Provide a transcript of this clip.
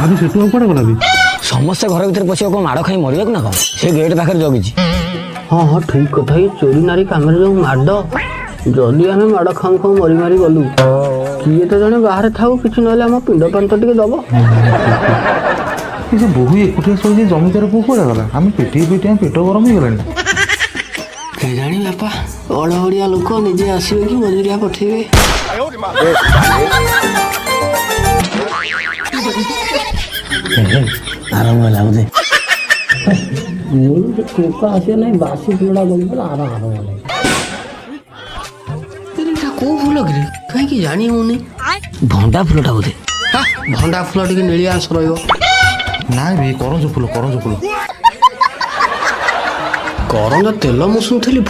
अभी से तू कुआडे गला भी समस्ते घर भीतर पशिया को माड़ खाई मरिया ना कौन से गेट पाखे जगिଛି। हाँ हाँ ठीक कथा ये चोरी नारी काम जो माड जदि आम माड़ खाऊ खाऊ मरी मारी गलु किए तो जड़े बाहर थाऊ कि ना आम पिंड पान तो टे दब ये बहु एकुटिया शोचे जमीदार को कुआडे गला आम पेटी पेट गरम हो गलानी केजाणी बापा अड़हड़िया लोक निजे आसवे कि मजूरिया पठेबे आराम लागे कोका आसे नहीं बासी फुलड़ा गल आराम को फूल कि कहीं जानी होनी भंडा फुलटा बोधे भंडा फूल टे नीलिया अंश रही ना बे करंज फूल करंज तेल मु शुणी